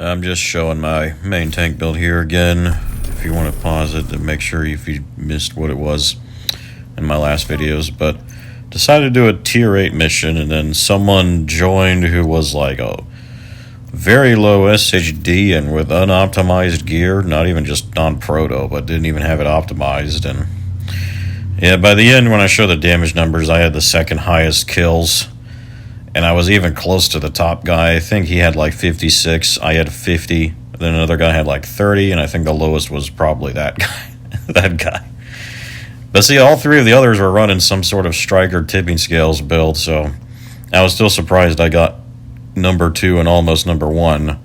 I'm just showing my main tank build here again. If you want to pause it to make sure if you missed what it was in my last videos, but decided to do a tier 8 mission, and then someone joined who was like a very low SHD and with unoptimized gear, not even just non-proto, but didn't even have it optimized. And yeah, by the end, when I show the damage numbers, I had the second highest kills, and I was even close to the top guy. I think he had like 56, I had 50, then another guy had like 30, and I think the lowest was probably that guy. that guy. But see, all three of the others were running some sort of striker tipping scales build, so I was still surprised I got number 2 and almost number 1.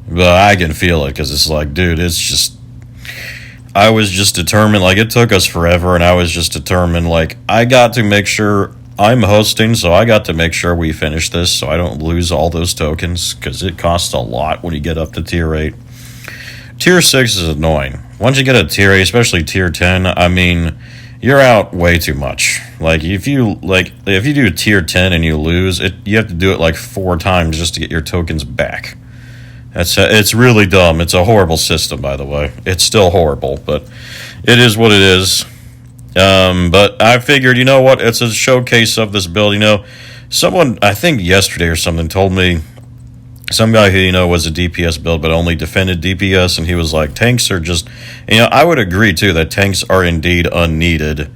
But I can feel it, because it's like, dude, it's just... I was just determined, like, it took us forever, and I was just determined, like, I got to make sure... I'm hosting, so I got to make sure we finish this so I don't lose all those tokens, because it costs a lot when you get up to tier 8. Tier 6 is annoying. Once you get a tier 8, especially tier 10, I mean, you're out way too much. Like, if you do tier 10 and you lose, you have to do it like 4 times just to get your tokens back. It's really dumb. It's a horrible system, by the way. It's still horrible, but it is what it is. But I figured, you know what, it's a showcase of this build. You know, someone, I think yesterday or something, told me, some guy who, you know, was a DPS build but only defended DPS, and he was like, tanks are just, you know, I would agree too that tanks are indeed unneeded,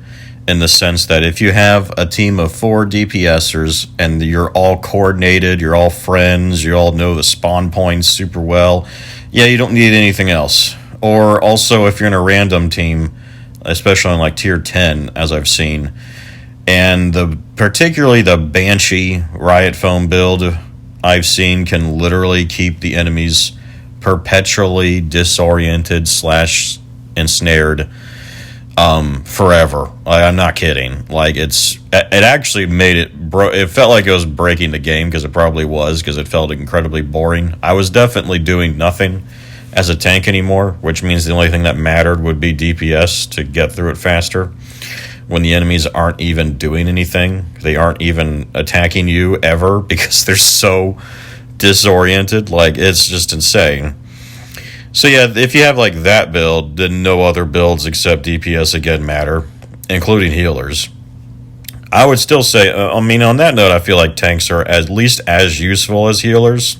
in the sense that if you have a team of 4 DPSers and you're all coordinated, you're all friends, you all know the spawn points super well, yeah, you don't need anything else. Or also if you're in a random team, especially on like tier 10, as I've seen, and particularly the Banshee Riot Foam build I've seen can literally keep the enemies perpetually disoriented / ensnared forever. I'm not kidding. Like, it actually made it it felt like it was breaking the game, because it probably was, because it felt incredibly boring. I was definitely doing nothing as a tank anymore, which means the only thing that mattered would be DPS to get through it faster. When the enemies aren't even doing anything, they aren't even attacking you ever, because they're so disoriented. Like, it's just insane. So yeah, if you have like that build, then no other builds except DPS again matter, including healers. I would still say, I mean, on that note, I feel like tanks are at least as useful as healers,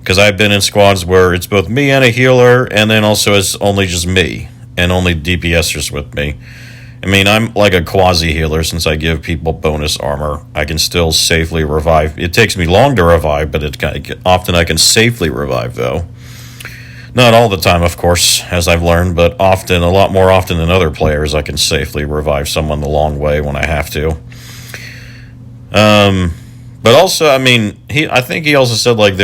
because I've been in squads where it's both me and a healer, and then also it's only just me, and only DPSers with me. I mean, I'm like a quasi-healer since I give people bonus armor. I can still safely revive. It takes me long to revive, but often I can safely revive, though. Not all the time, of course, as I've learned, but often, a lot more often than other players, I can safely revive someone the long way when I have to. But also, I mean, I think he also said, like,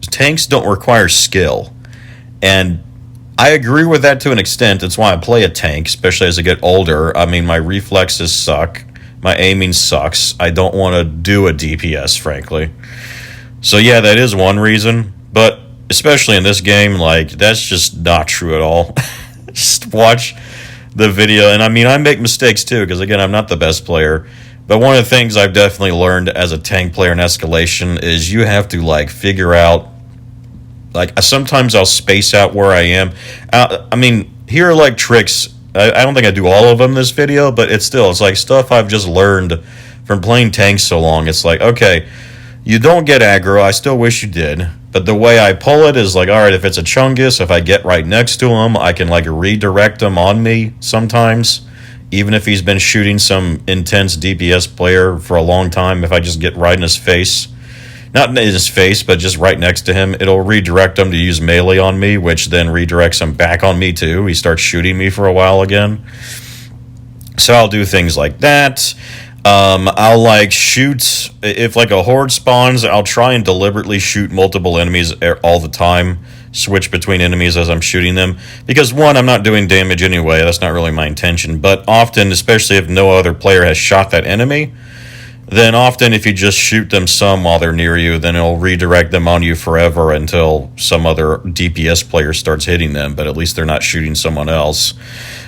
tanks don't require skill. And I agree with that to an extent. It's why I play a tank, especially as I get older. I mean, my reflexes suck. My aiming sucks. I don't want to do a DPS, frankly. So yeah, that is one reason. But especially in this game, like, that's just not true at all. Just watch the video. And I mean, I make mistakes too, because again, I'm not the best player. But one of the things I've definitely learned as a tank player in Escalation is you have to, like, figure out, like, sometimes I'll space out where I am. I mean, here are, like, tricks. I don't think I do all of them in this video, but it's like stuff I've just learned from playing tanks so long. It's like, okay, you don't get aggro. I still wish you did. But the way I pull it is like, all right, if it's a Chungus, if I get right next to him, I can, like, redirect him on me sometimes. Even if he's been shooting some intense DPS player for a long time, if I just get right in his face, not in his face, but just right next to him, it'll redirect him to use melee on me, which then redirects him back on me too. He starts shooting me for a while again. So I'll do things like that. I'll, like, shoot, if, like, a horde spawns, I'll try and deliberately shoot multiple enemies all the time. Switch between enemies as I'm shooting them, because one, I'm not doing damage anyway, that's not really my intention, but often, especially if no other player has shot that enemy, then often if you just shoot them some while they're near you, then it'll redirect them on you forever until some other DPS player starts hitting them, but at least they're not shooting someone else.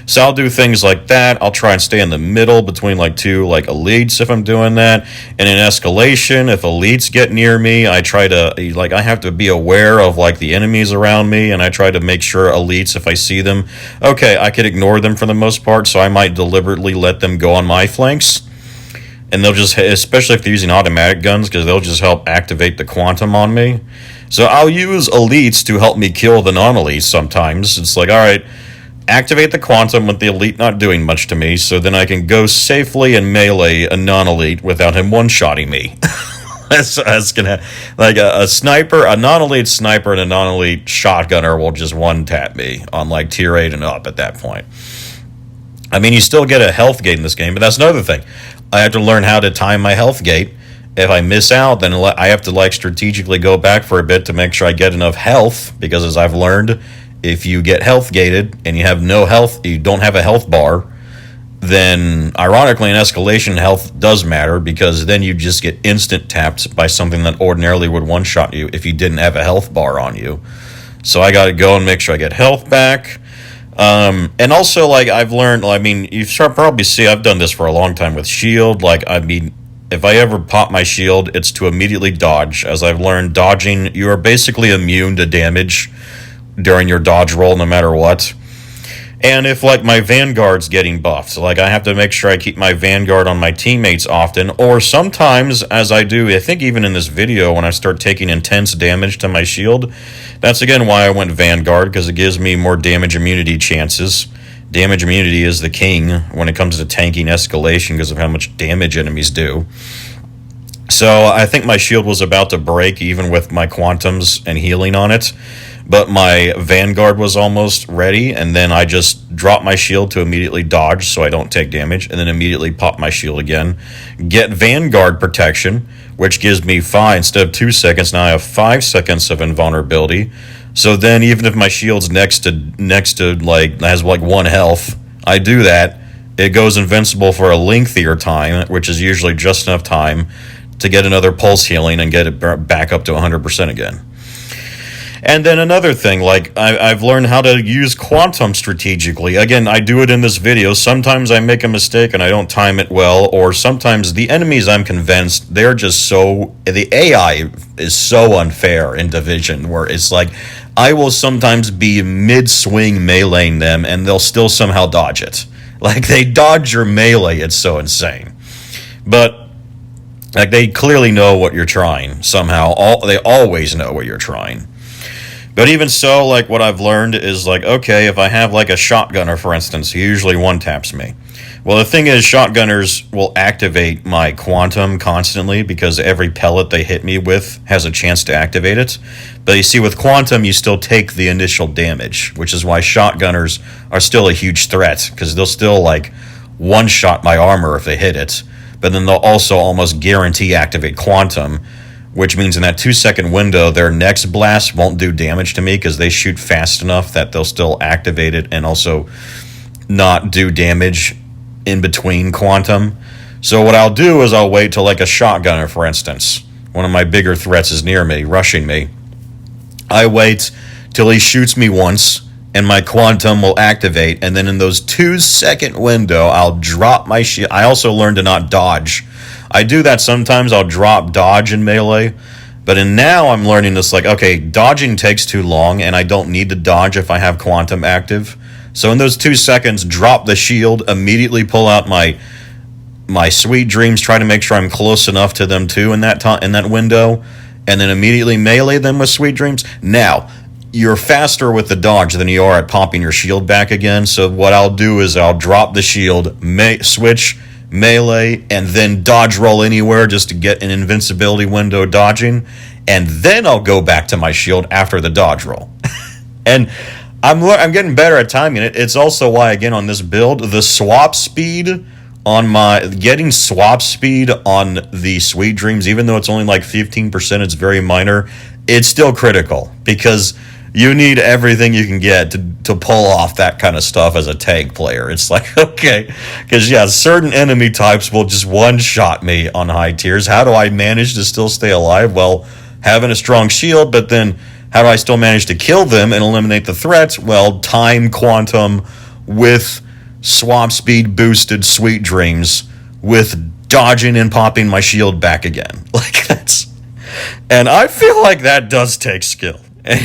So I'll do things like that. I'll try and stay in the middle between like two like elites if I'm doing that. And in escalation, if elites get near me, I try to like I have to be aware of like the enemies around me, and I try to make sure elites, if I see them, okay, I could ignore them for the most part, so I might deliberately let them go on my flanks. And they'll just, especially if they're using automatic guns, because they'll just help activate the quantum on me. So I'll use elites to help me kill the non-elites sometimes. It's like, all right, activate the quantum with the elite not doing much to me, so then I can go safely and melee a non-elite without him one-shotting me. that's gonna, like a sniper, a non-elite sniper and a non-elite shotgunner will just one-tap me on like tier 8 and up at that point. I mean, you still get a health gate in this game, but that's another thing. I have to learn how to time my health gate. If I miss out, then I have to like strategically go back for a bit to make sure I get enough health, because as I've learned, if you get health gated and you have no health, you don't have a health bar, then ironically in escalation health does matter, because then you just get instant tapped by something that ordinarily would one-shot you if you didn't have a health bar on you. So I gotta go and make sure I get health back. And also, like, I've learned, I mean, you probably see I've done this for a long time with shield. Like, I mean, if I ever pop my shield, it's to immediately dodge. As I've learned, dodging, you are basically immune to damage during your dodge roll no matter what. And if, like, my Vanguard's getting buffed, so, like, I have to make sure I keep my Vanguard on my teammates often, or sometimes, as I do, I think even in this video, when I start taking intense damage to my shield, that's again why I went Vanguard, because it gives me more damage immunity chances. Damage immunity is the king when it comes to tanking escalation because of how much damage enemies do. So I think my shield was about to break even with my quantums and healing on it, but my Vanguard was almost ready, and then I just drop my shield to immediately dodge so I don't take damage, and then immediately pop my shield again. Get Vanguard protection, which gives me 5, instead of 2 seconds, now I have 5 seconds of invulnerability. So then even if my shield's next to like, has like 1 health, I do that. It goes invincible for a lengthier time, which is usually just enough time to get another pulse healing and get it back up to 100% again. And then another thing, like, I've learned how to use quantum strategically. Again, I do it in this video. Sometimes I make a mistake and I don't time it well, or sometimes the enemies, I'm convinced, they're just so, the AI is so unfair in Division, where it's like, I will sometimes be mid-swing meleeing them and they'll still somehow dodge it. Like, they dodge your melee, it's so insane. But, like, they clearly know what you're trying, somehow. They always know what you're trying. But even so, like, what I've learned is, like, okay, if I have, like, a shotgunner, for instance, he usually one-taps me. Well, the thing is, shotgunners will activate my quantum constantly because every pellet they hit me with has a chance to activate it. But you see, with quantum, you still take the initial damage, which is why shotgunners are still a huge threat, because they'll still, like, one-shot my armor if they hit it. But then they'll also almost guarantee activate quantum, which means in that 2-second window, their next blast won't do damage to me because they shoot fast enough that they'll still activate it and also not do damage in between quantum. So what I'll do is I'll wait till, like, a shotgunner, for instance, one of my bigger threats is near me, rushing me. I wait till he shoots me once, and my quantum will activate, and then in those 2-second window, I'll drop my shield. I also learned to not dodge. I do that sometimes. I'll drop dodge in melee, but now I'm learning this, like, okay, dodging takes too long, and I don't need to dodge if I have quantum active. So in those 2 seconds, drop the shield, immediately pull out my sweet dreams, try to make sure I'm close enough to them too in that window, and then immediately melee them with sweet dreams. Now, you're faster with the dodge than you are at popping your shield back again, so what I'll do is I'll drop the shield, switch melee, and then dodge roll anywhere just to get an invincibility window dodging, and then I'll go back to my shield after the dodge roll. And I'm getting better at timing it. It's also why, again, on this build, the swap speed on getting swap speed on the Sweet Dreams, even though it's only like 15%, it's very minor, it's still critical, because you need everything you can get to pull off that kind of stuff as a tank player. It's like, okay, because yeah, certain enemy types will just one-shot me on high tiers. How do I manage to still stay alive? Well, having a strong shield, but then how do I still manage to kill them and eliminate the threats? Well, time quantum with swap speed boosted sweet dreams with dodging and popping my shield back again. Like that's, and I feel like that does take skill. And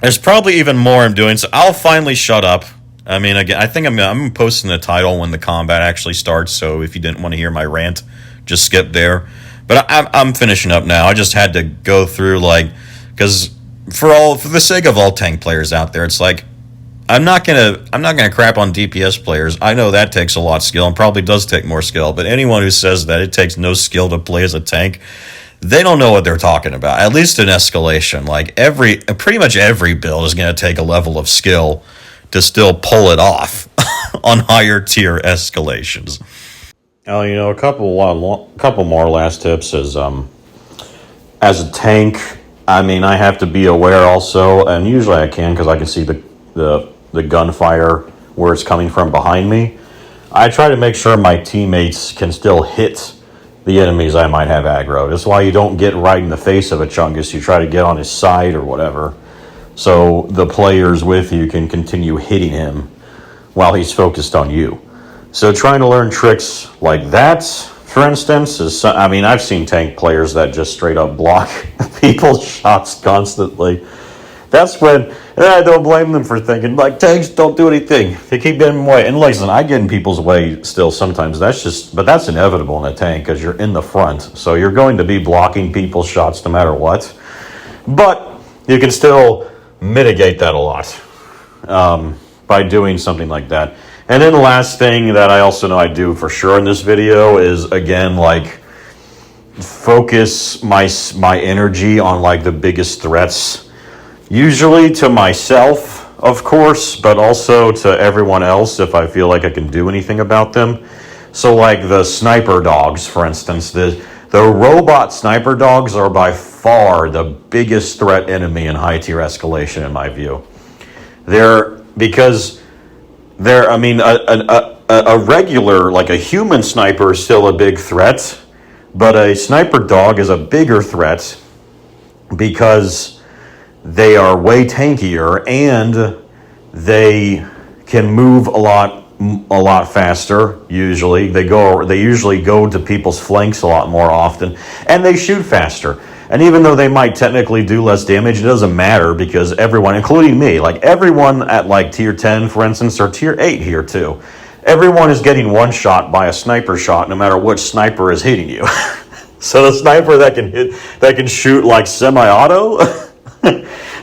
there's probably even more I'm doing, so I'll finally shut up. I mean, again, I think I'm posting the title when the combat actually starts, so if you didn't want to hear my rant, just skip there. But I'm finishing up now. I just had to go through, like, because for the sake of all tank players out there, it's like, I'm not gonna crap on DPS players. I know that takes a lot of skill and probably does take more skill, but anyone who says that it takes no skill to play as a tank, they don't know what they're talking about. At least in Escalation, like pretty much every build is going to take a level of skill to still pull it off on higher tier escalations. Oh, you know, a couple more last tips is as a tank. I mean, I have to be aware also, and usually I can because I can see the gunfire where it's coming from behind me. I try to make sure my teammates can still hit the enemies I might have aggroed. That's why you don't get right in the face of a Chungus. You try to get on his side or whatever, so the players with you can continue hitting him while he's focused on you. So trying to learn tricks like that, for instance, I mean, I've seen tank players that just straight up block people's shots constantly. That's when I don't blame them for thinking, like, tanks don't do anything. They keep getting in my way. And listen, I get in people's way still sometimes. But that's inevitable in a tank because you're in the front. So you're going to be blocking people's shots no matter what. But you can still mitigate that a lot by doing something like that. And then the last thing that I also know I do for sure in this video is, again, like, focus my energy on, like, the biggest threats. Usually to myself, of course, but also to everyone else if I feel like I can do anything about them. So like the sniper dogs, for instance, the robot sniper dogs are by far the biggest threat enemy in high tier escalation in my view. I mean, a regular, like a human sniper is still a big threat, but a sniper dog is a bigger threat because they are way tankier and they can move a lot faster. Usually they usually go to people's flanks a lot more often, and they shoot faster. And even though they might technically do less damage, it doesn't matter because everyone, including me, like everyone at like tier 10, for instance, or tier 8 here too, everyone is getting one shot by a sniper shot no matter which sniper is hitting you. So the sniper that can shoot like semi-auto,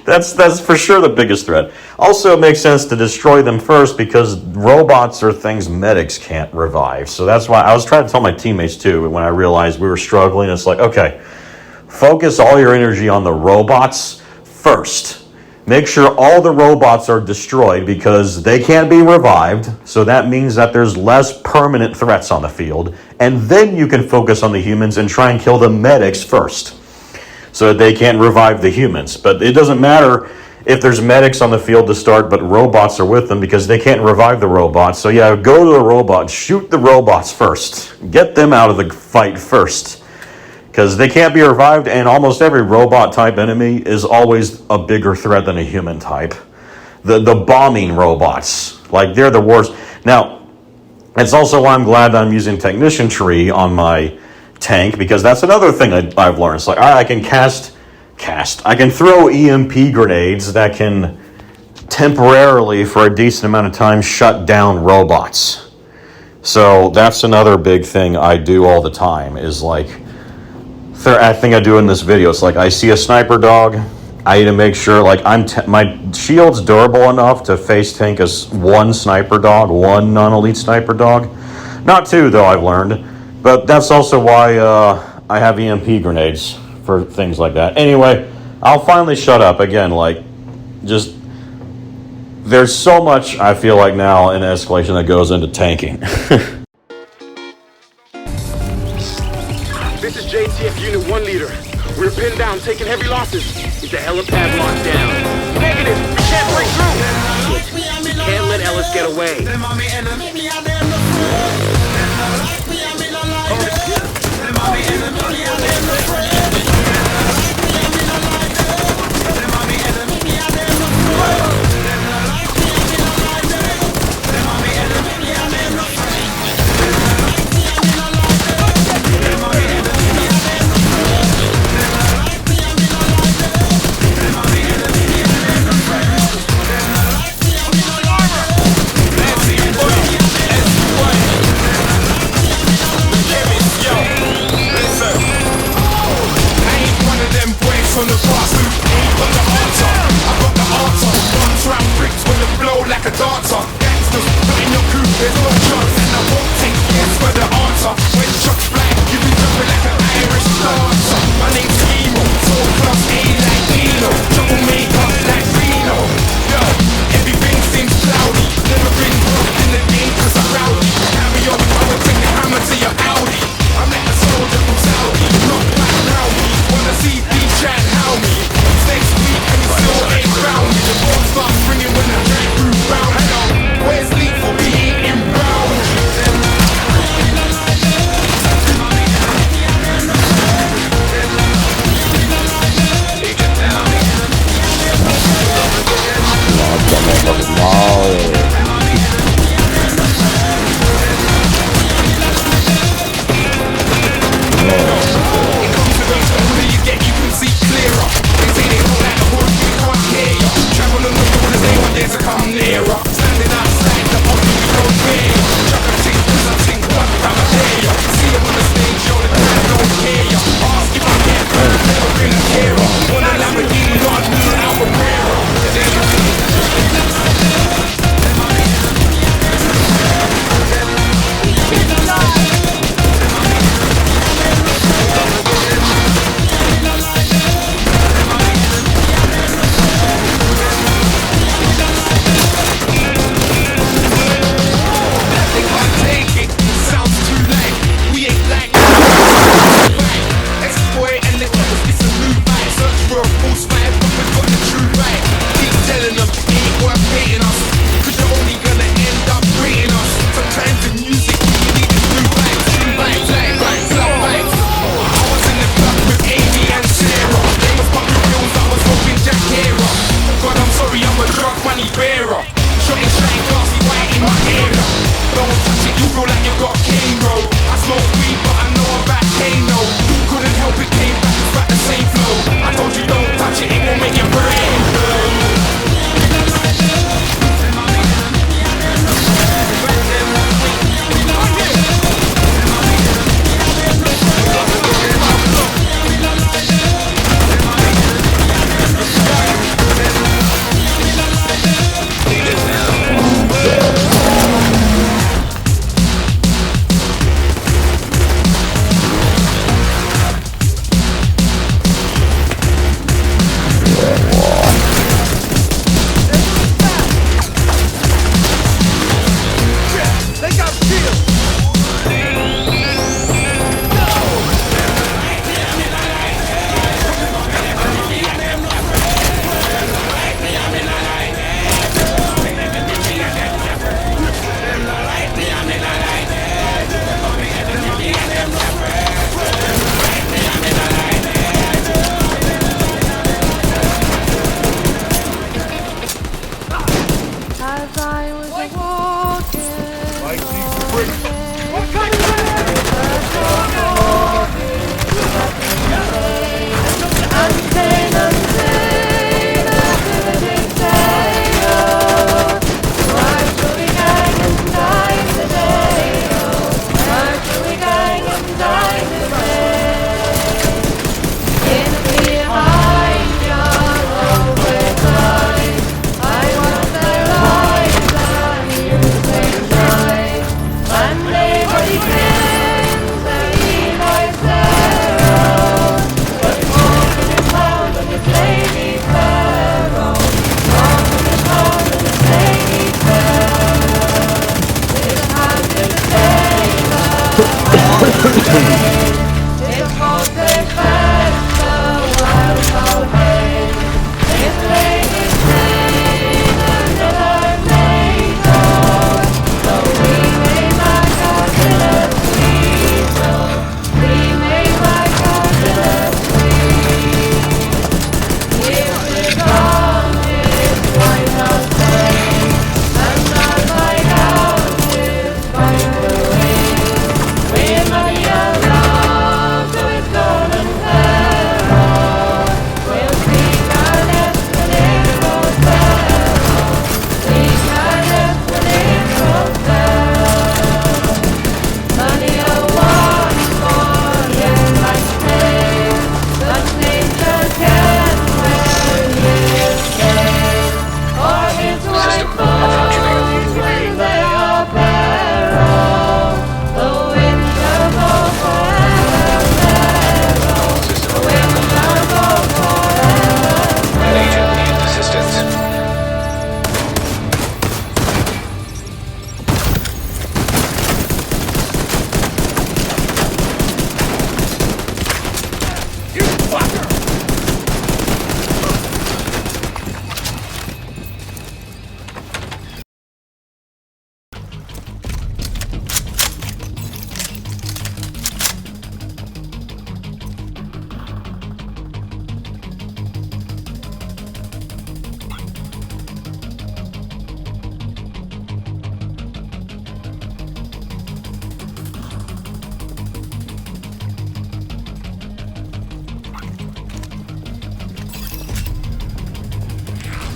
that's for sure the biggest threat. Also, it makes sense to destroy them first because robots are things medics can't revive. So that's why I was trying to tell my teammates too when I realized we were struggling. It's like, okay, focus all your energy on the robots first. Make sure all the robots are destroyed because they can't be revived. So that means that there's less permanent threats on the field. And then you can focus on the humans and try and kill the medics first, so that they can't revive the humans. But it doesn't matter if there's medics on the field to start, but robots are with them because they can't revive the robots. So yeah, go to the robots, shoot the robots first. Get them out of the fight first, because they can't be revived, and almost every robot type enemy is always a bigger threat than a human type. The bombing robots, like they're the worst. Now, it's also why I'm glad that I'm using Technician Tree on my tank, because that's another thing I've learned. It's like, all right, I can I can throw EMP grenades that can temporarily, for a decent amount of time, shut down robots. So that's another big thing I do all the time, is like, I think I do in this video, it's like I see a sniper dog, I need to make sure like my shield's durable enough to face tank as one sniper dog, one non-elite sniper dog. Not two, though, I've learned. But that's also why I have EMP grenades for things like that. Anyway, I'll finally shut up. Again, like, just, there's so much, I feel like now, in Escalation that goes into tanking. This is JTF Unit 1 Leader. We're pinned down, taking heavy losses. Get the helipad locked down. Negative, we can't break through. Shit, we can't let Ellis get away. From the grassroots, ain't got the answer. I got the answer. One trap bricks when the blow like a dancer. Gangsters, not in your crew, there's no chance. And I won't take yes for the answer. When shots fly, you be jumping like an Irish dancer. My name's Emo, so class A like Nino. Troublemaker like Reno. Yo, everything seems cloudy. Never been broke in the game cause I'm rowdy. Carry on, I will take the hammer to your Audi. I'm like a soldier from Saudi. Not back rowdy. Wanna see D-Chat how me.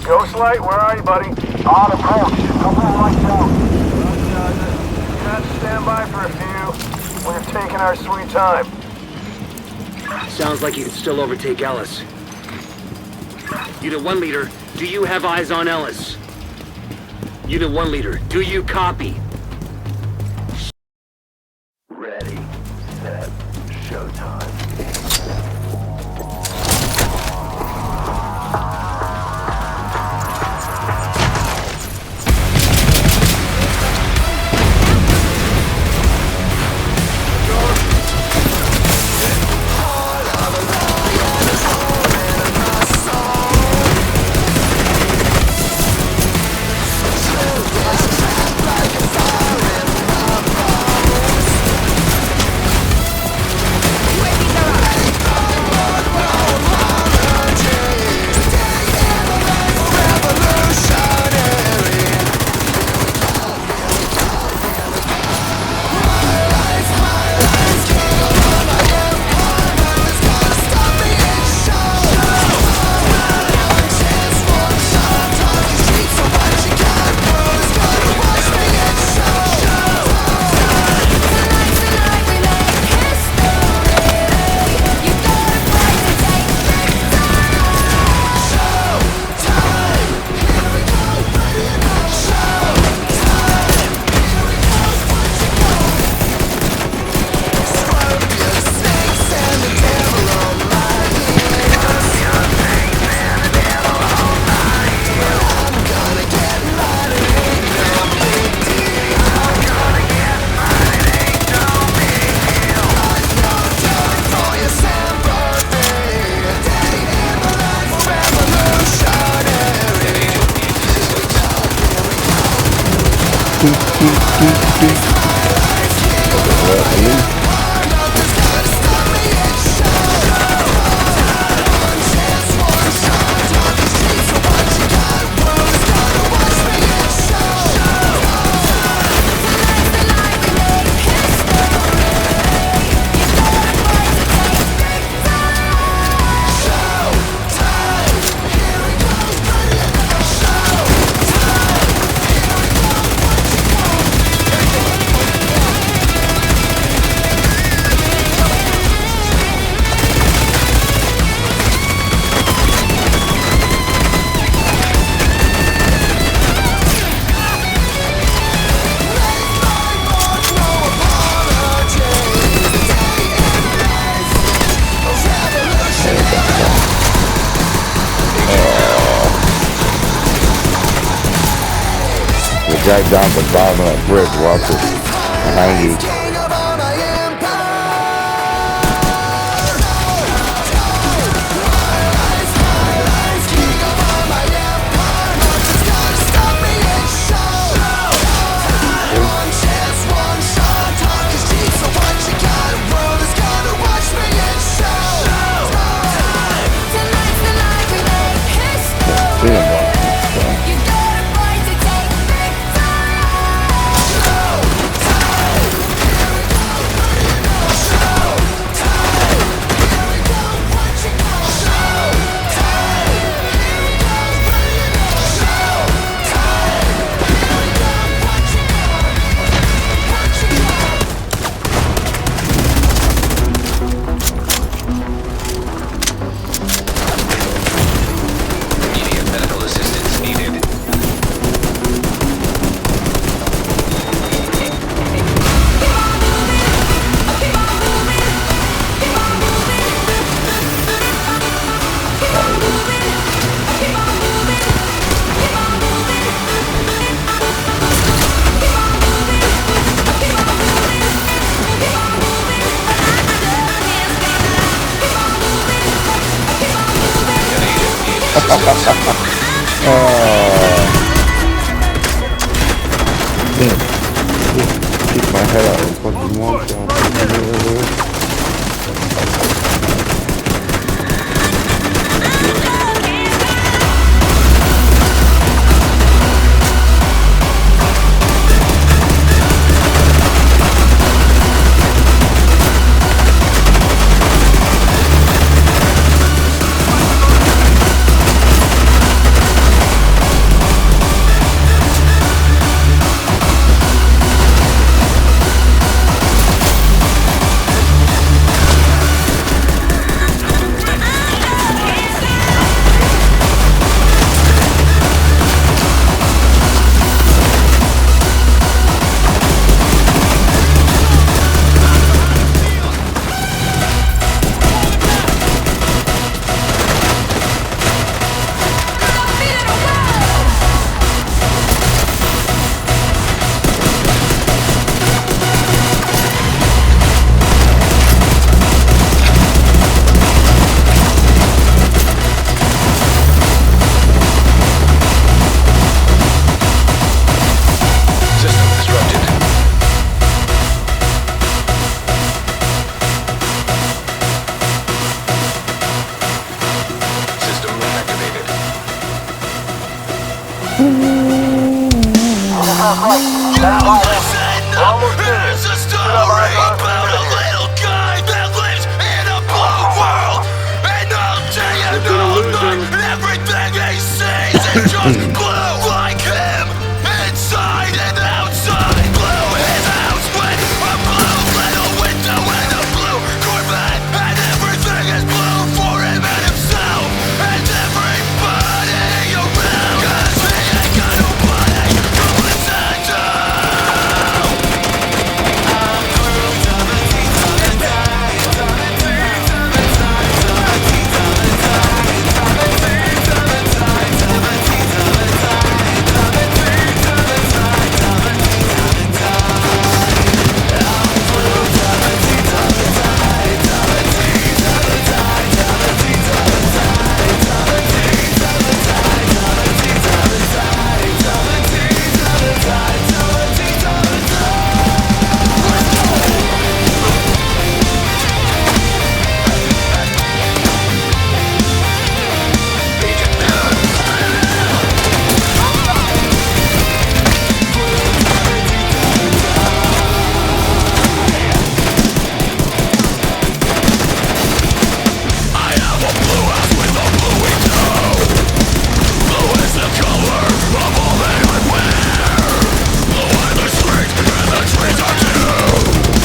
Ghostlight, where are you, buddy? On approach. Come on, lights out. Got to stand by for a few. We're taking our sweet time. Sounds like you can still overtake Ellis. Unit 1 leader, do you have eyes on Ellis? Unit 1 leader, do you copy? Ready, set, showtime. Right down to the bottom of that bridge, watch it behind you. Keep my head out and fucking walk out. Here's a story about a little guy that lives in a blue world. And all day and all night, everything he sees is just blue like him. Inside and outside, blue his house with a blue little window and a blue Corvette. And everything is blue for him and himself and everybody around. 'Cause he ain't got nobody to listen to.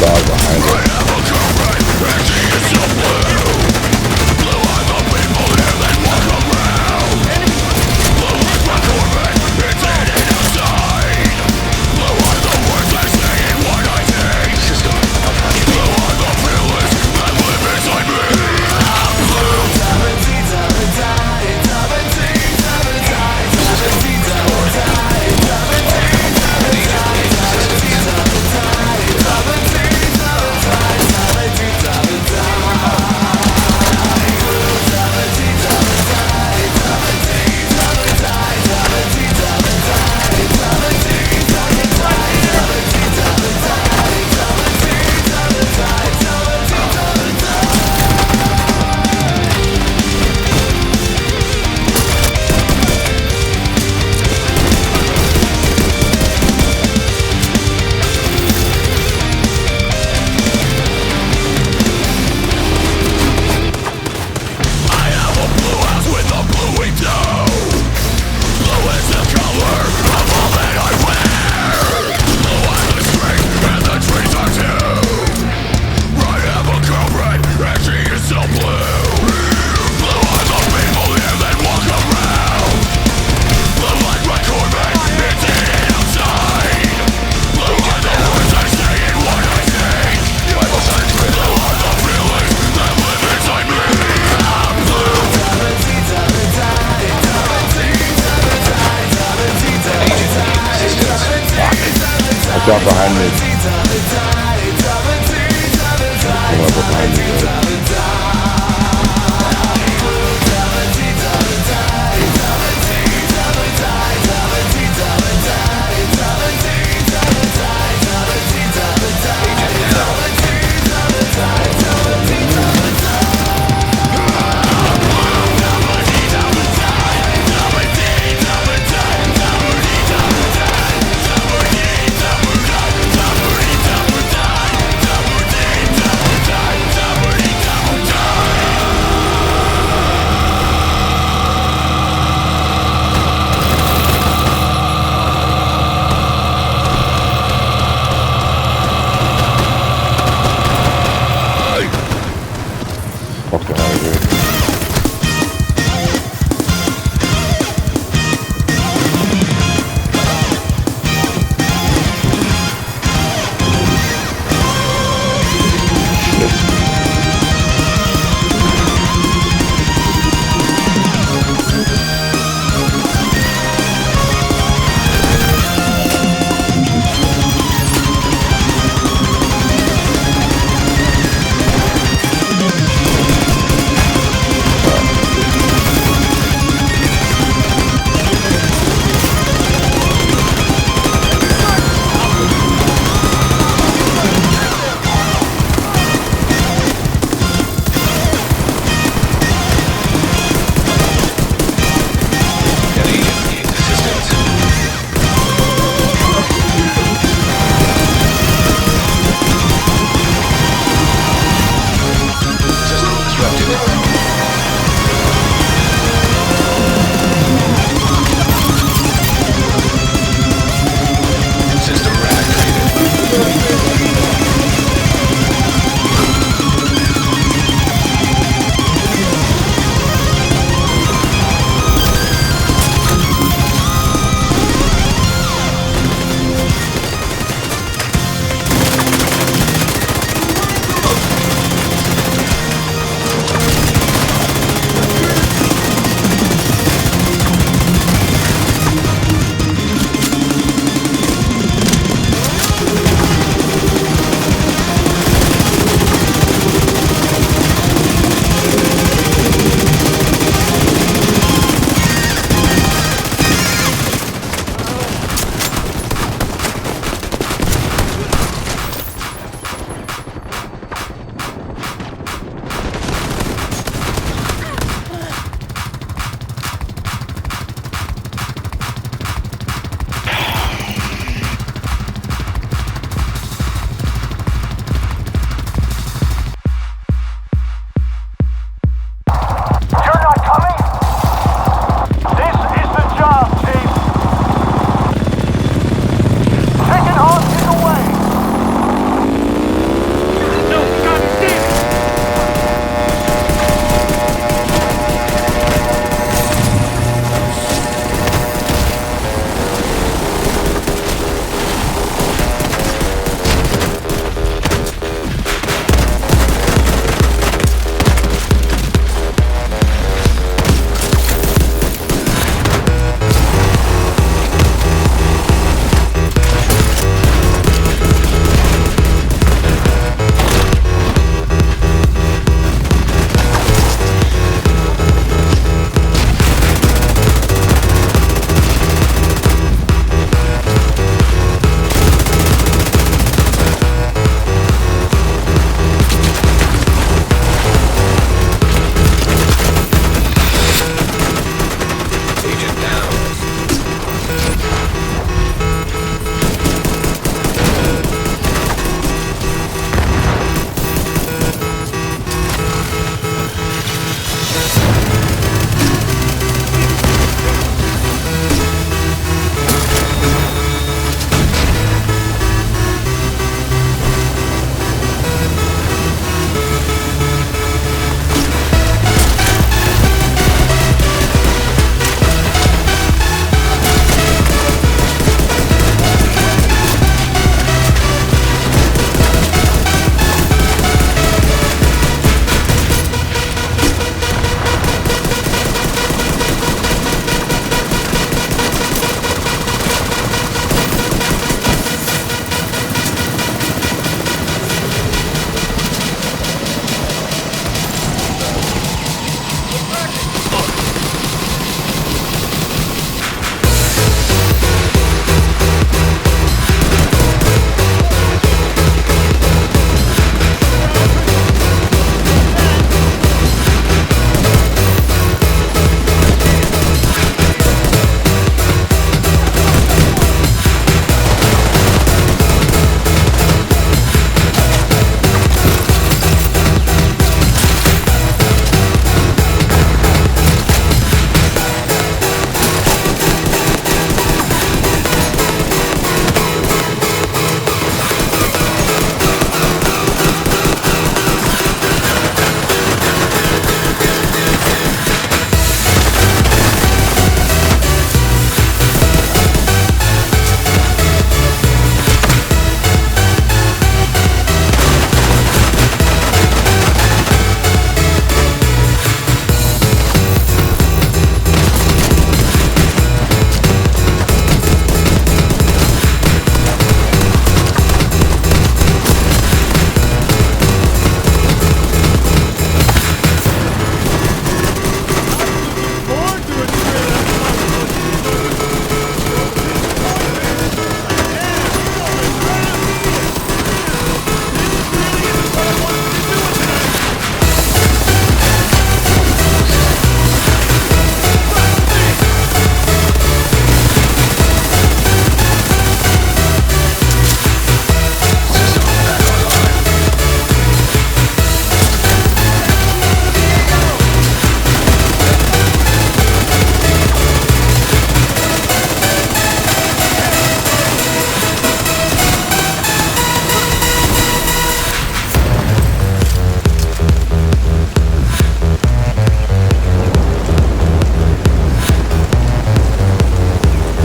Dog behind it. Drop behind me. Come up behind me, bro.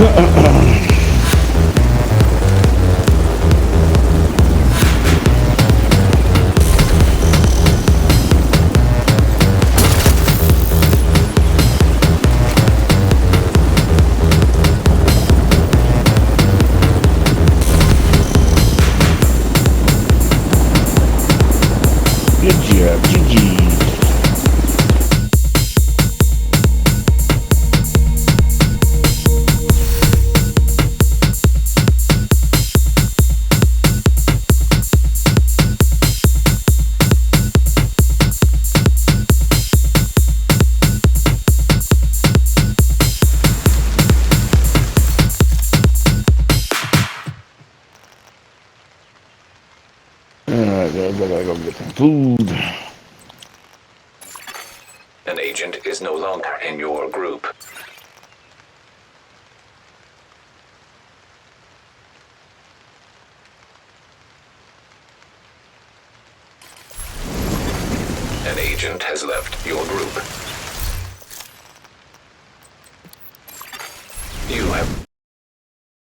Good job, GG. Alright guys, I gotta go get some food. An agent is no longer in your group. An agent has left your group. You have